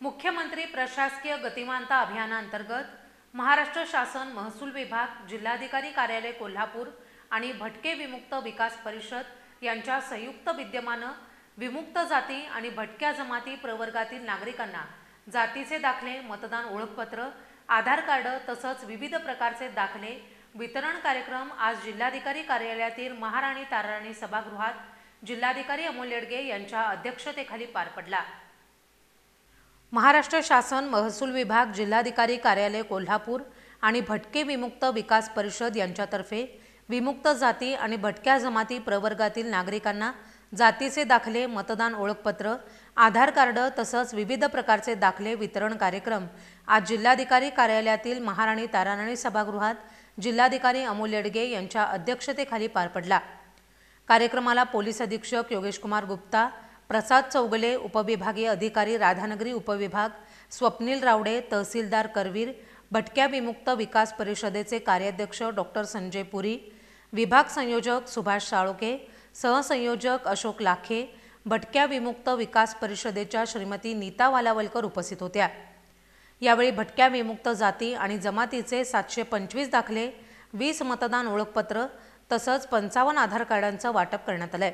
मुख्यमंत्री प्रशासकीय गतिमानता अभियानांतर्गत महाराष्ट्र शासन महसूल विभाग, जिल्हाधिकारी कार्यालय कोल्हापूर आणि भटके विमुक्त विकास परिषद यांच्या संयुक्त विद्यमाने विमुक्त जाती आणि भटक्या जमाती प्रवर्गातील नागरिकांना जातीचे दाखले, मतदान ओळखपत्र, आधार कार्ड तसंच विविध प्रकारचे दाखले वितरण कार्यक्रम आज जिल्हाधिकारी कार्यालयातील महाराणी ताराराणी सभागृहात जिल्हाधिकारी अमोल येडगे यांच्या अध्यक्षतेखाली पार पडला। महाराष्ट्र शासन महसूल विभाग, जिल्हाधिकारी कार्यालय कोल्हापूर आणि भटके विमुक्त विकास परिषद यांच्यातर्फे विमुक्त जाती आणि भटक्या जमाती प्रवर्गातील नागरिकांना जातीचे दाखले, मतदान ओळखपत्र, आधार कार्ड तसंच विविध प्रकारचे दाखले वितरण कार्यक्रम आज जिल्हाधिकारी कार्यालयातील महाराणी ताराराणी सभागृहात जिल्हाधिकारी अमोल येडगे यांच्या अध्यक्षतेखाली पार पडला। कार्यक्रमाला पोलीस अधीक्षक योगेश कुमार गुप्ता, प्रसाद चौगले, उपविभागीय अधिकारी राधानगरी उपविभाग, स्वप्नील रावडे, तहसीलदार करवीर, भटक्या विमुक्त विकास परिषदेचे कार्याध्यक्ष डॉक्टर संजय पुरी, विभाग संयोजक सुभाष साळोके, सहसंयोजक अशोक लाखे, भटक्या विमुक्त विकास परिषदेच्या श्रीमती नीता वालावलकर उपस्थित होत्या। यावेळी भटक्या विमुक्त जाती आणि जमातीचे 725 दाखले, 20 मतदान ओळखपत्र तसंच 55 आधार कार्डांचं वाटप करण्यात आलं।